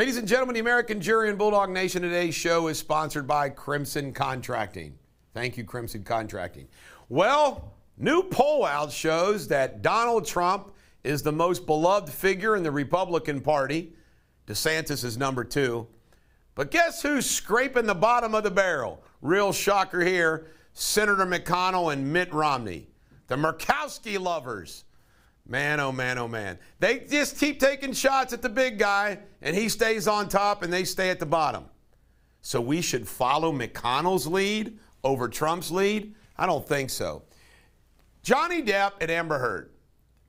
Ladies and gentlemen, the American Jury and Bulldog Nation, today's show is sponsored by Crimson Contracting. Thank you, Crimson Contracting. Well, new poll out shows that Donald Trump is the most beloved figure in the Republican Party. DeSantis is number 2. But guess who's scraping the bottom of the barrel? Real shocker here, Senator McConnell and Mitt Romney. The Murkowski lovers. Man, oh man, oh man. They just keep taking shots at the big guy, and he stays on top, and they stay at the bottom. So we should follow McConnell's lead over Trump's lead? I don't think so. Johnny Depp and Amber Heard.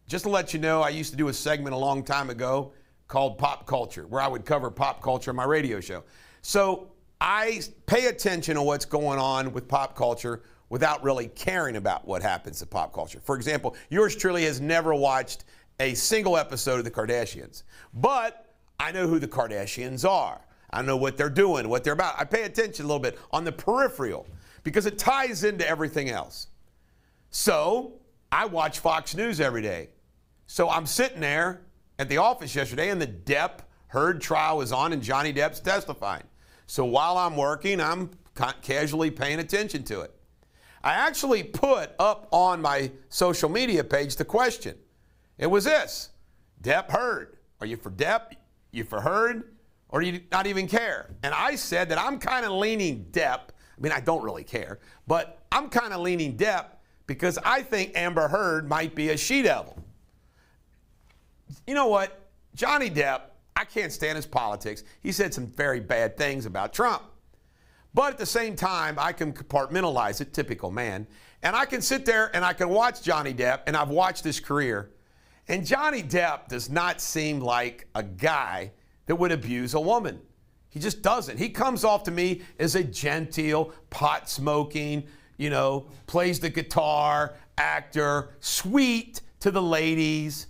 Just to let you know, I used to do a segment a long time ago called Pop Culture, where I would cover pop culture on my radio show. So I pay attention to what's going on with pop culture without really caring about what happens to pop culture. For example, yours truly has never watched a single episode of The Kardashians. But I know who the Kardashians are. I know what they're doing, what they're about. I pay attention a little bit on the peripheral because it ties into everything else. So I watch Fox News every day. So I'm sitting there at the office yesterday and the Depp Heard trial was on and Johnny Depp's testifying. So while I'm working, I'm casually paying attention to it. I actually put up on my social media page the question. It was this: Depp Heard. Are you for Depp? You for Heard? Or do you not even care? And I said that I'm kind of leaning Depp. I mean, I don't really care, but I'm kind of leaning Depp because I think Amber Heard might be a she-devil. You know what? Johnny Depp, I can't stand his politics. He said some very bad things about Trump. But at the same time, I can compartmentalize it, typical man, and I can sit there and I can watch Johnny Depp, and I've watched his career, and Johnny Depp does not seem like a guy that would abuse a woman. He just doesn't. He comes off to me as a genteel, pot-smoking, plays the guitar, actor, sweet to the ladies,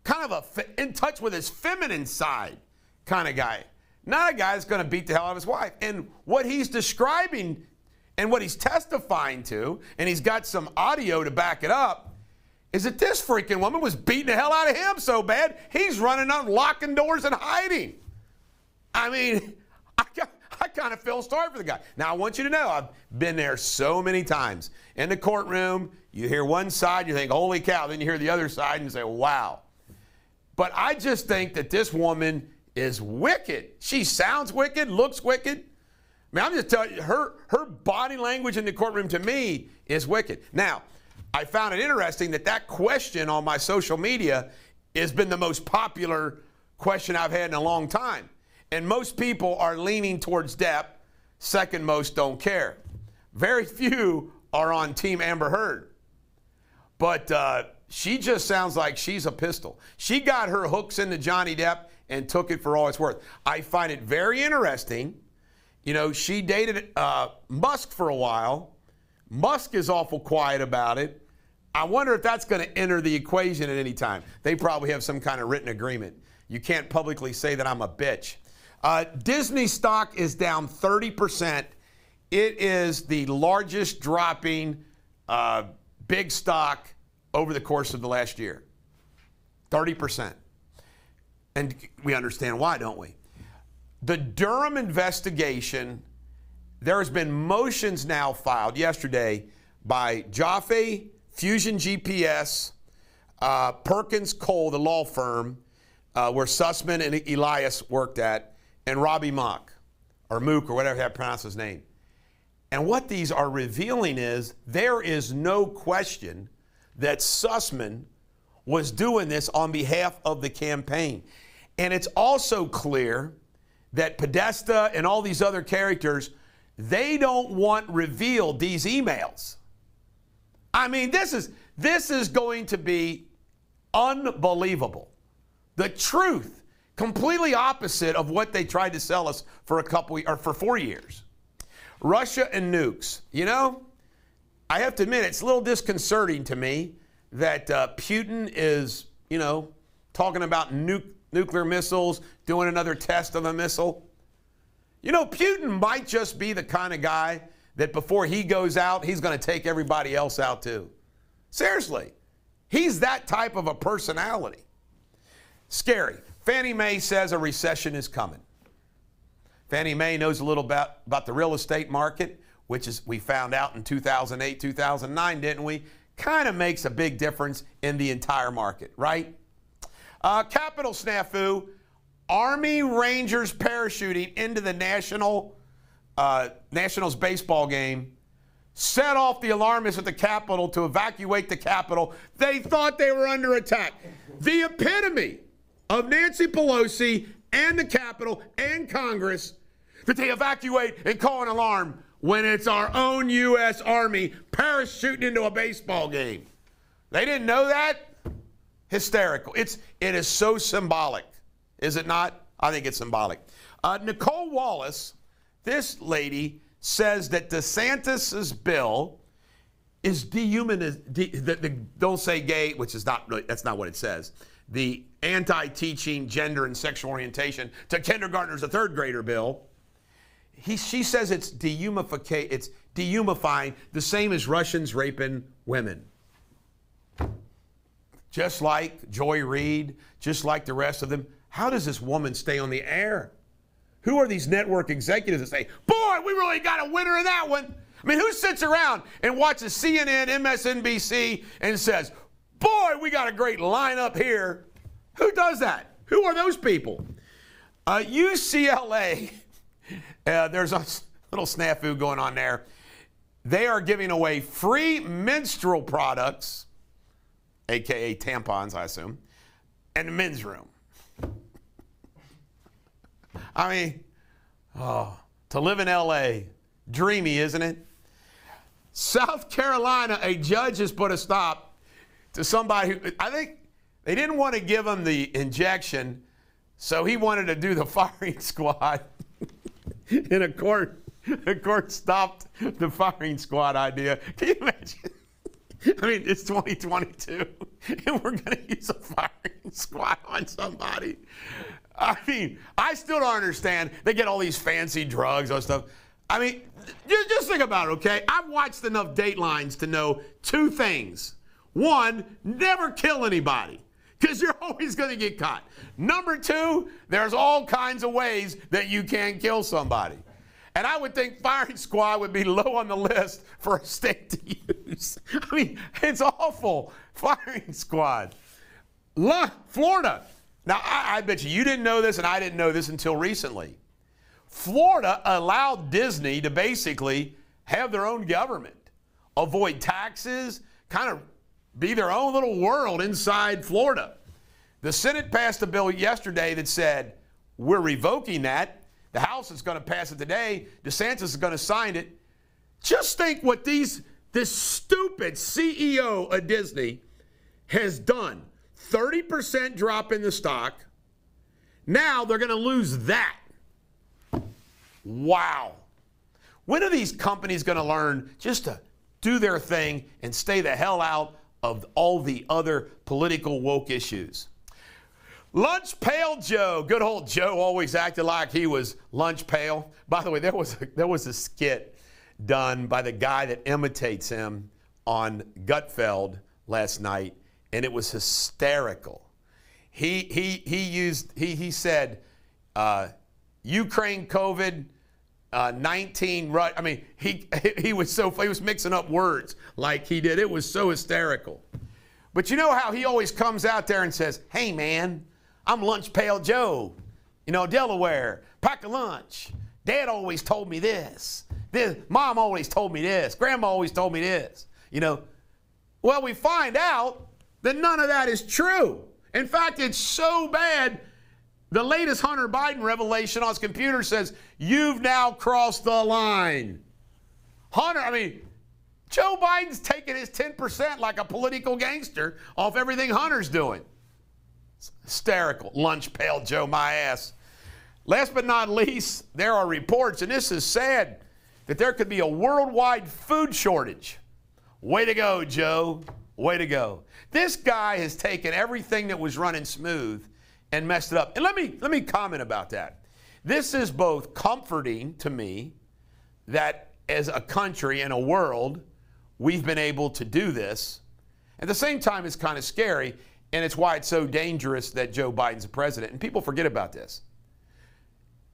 kind of in touch with his feminine side kind of guy. Not a guy that's going to beat the hell out of his wife. And what he's describing and what he's testifying to, and he's got some audio to back it up, is that this freaking woman was beating the hell out of him so bad, he's running out, locking doors and hiding. I mean, I kind of feel sorry for the guy. Now, I want you to know, I've been there so many times. In the courtroom, you hear one side, you think, holy cow. Then you hear the other side and you say, wow. But I just think that this woman is wicked. She sounds wicked, looks wicked. I mean, I'm just telling you, her body language in the courtroom to me is wicked. Now, I found it interesting that question on my social media has been the most popular question I've had in a long time. And most people are leaning towards Depp. Second most don't care. Very few are on Team Amber Heard. But she just sounds like she's a pistol. She got her hooks into Johnny Depp and took it for all it's worth. I find it very interesting. She dated Musk for a while. Musk is awful quiet about it. I wonder if that's going to enter the equation at any time. They probably have some kind of written agreement. You can't publicly say that I'm a bitch. Disney stock is down 30%. It is the largest dropping big stock over the course of the last year. 30%. And we understand why, don't we? The Durham investigation, there has been motions now filed yesterday by Jaffe, Fusion GPS, Perkins Cole, the law firm where Sussman and Elias worked at, and Robbie Mook, or whatever I pronounce his name. And what these are revealing is there is no question that Sussman was doing this on behalf of the campaign. And it's also clear that Podesta and all these other characters, they don't want revealed these emails. I mean, this is going to be unbelievable. The truth, completely opposite of what they tried to sell us for for 4 years. Russia and nukes. I have to admit, it's a little disconcerting to me that Putin is, talking about nuclear missiles, doing another test of a missile. Putin might just be the kind of guy that before he goes out, he's going to take everybody else out too. Seriously. He's that type of a personality. Scary. Fannie Mae says a recession is coming. Fannie Mae knows a little about the real estate market, which is we found out in 2008, 2009, didn't we? Kind of makes a big difference in the entire market, right? Capital snafu, Army Rangers parachuting into the Nationals baseball game set off the alarmists at the Capitol to evacuate the Capitol. They thought they were under attack. The epitome of Nancy Pelosi and the Capitol and Congress that they evacuate and call an alarm when it's our own U.S. Army parachuting into a baseball game. They didn't know that? Hysterical. It is so symbolic, is it not? I think it's symbolic. Nicole Wallace, this lady, says that DeSantis's bill is don't say gay, which is not really, that's not what it says. The anti-teaching gender and sexual orientation to kindergartners, a third grader bill. She says it's dehumifying, the same as Russians raping women. Just like Joy Reid, just like the rest of them. How does this woman stay on the air? Who are these network executives that say, boy, we really got a winner in that one? I mean, who sits around and watches CNN, MSNBC, and says, boy, we got a great lineup here? Who does that? Who are those people? UCLA, there's a little snafu going on there. They are giving away free menstrual products, a.k.a. tampons, I assume, in the men's room. I mean, to live in L.A., dreamy, isn't it? South Carolina, a judge has put a stop to somebody who, I think they didn't want to give him the injection, so he wanted to do the firing squad. And a court stopped the firing squad idea. Can you imagine? I mean, it's 2022, and we're going to use a firing squad on somebody. I mean, I still don't understand. They get all these fancy drugs or stuff. I mean, just think about it, okay? I've watched enough Datelines to know two things. One, never kill anybody, because you're always going to get caught. Number two, there's all kinds of ways that you can kill somebody. And I would think firing squad would be low on the list for a state to use. I mean, it's awful. Firing squad. Florida. Now, I bet you didn't know this, and I didn't know this until recently. Florida allowed Disney to basically have their own government, avoid taxes, kind of be their own little world inside Florida. The Senate passed a bill yesterday that said, we're revoking that. The House is going to pass it today. DeSantis is going to sign it. Just think what this stupid CEO of Disney has done. 30% drop in the stock. Now they're going to lose that. Wow. When are these companies going to learn just to do their thing and stay the hell out of all the other political woke issues? Lunch Pail Joe. Good old Joe always acted like he was lunch pail. By the way, there was a skit done by the guy that imitates him on Gutfeld last night, and it was hysterical. He said Ukraine COVID 19. I mean, he was mixing up words like he did. It was so hysterical. But you know how he always comes out there and says, "Hey man, I'm Lunch Pail Joe, Delaware, pack a lunch. Dad always told me this. Mom always told me this. Grandma always told me this." Well, we find out that none of that is true. In fact, it's so bad, the latest Hunter Biden revelation on his computer says, you've now crossed the line. Joe Biden's taking his 10% like a political gangster off everything Hunter's doing. It's hysterical. Lunch Pail Joe, my ass. Last but not least, there are reports, and this is sad, that there could be a worldwide food shortage. Way to go, Joe. Way to go. This guy has taken everything that was running smooth and messed it up. And let me comment about that. This is both comforting to me that as a country and a world, we've been able to do this. At the same time, it's kind of scary, and it's why it's so dangerous that Joe Biden's the president. And people forget about this.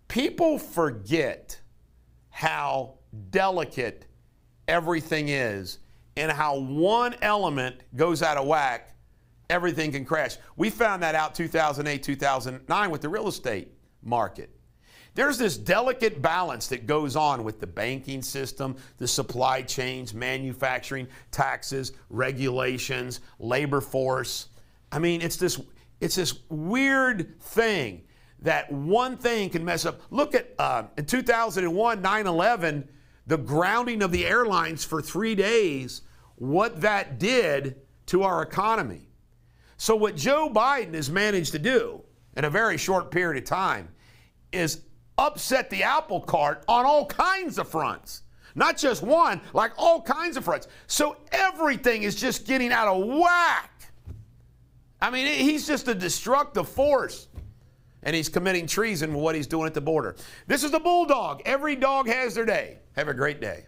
People forget how delicate everything is and how one element goes out of whack, everything can crash. We found that out 2008, 2009 with the real estate market. There's this delicate balance that goes on with the banking system, the supply chains, manufacturing, taxes, regulations, labor force. I mean, it's this weird thing that one thing can mess up. Look at in 2001, 9/11, the grounding of the airlines for 3 days, what that did to our economy. So what Joe Biden has managed to do in a very short period of time is upset the apple cart on all kinds of fronts. Not just one, like all kinds of fronts. So everything is just getting out of whack. I mean, he's just a destructive force. And he's committing treason with what he's doing at the border. This is the Bulldog. Every dog has their day. Have a great day.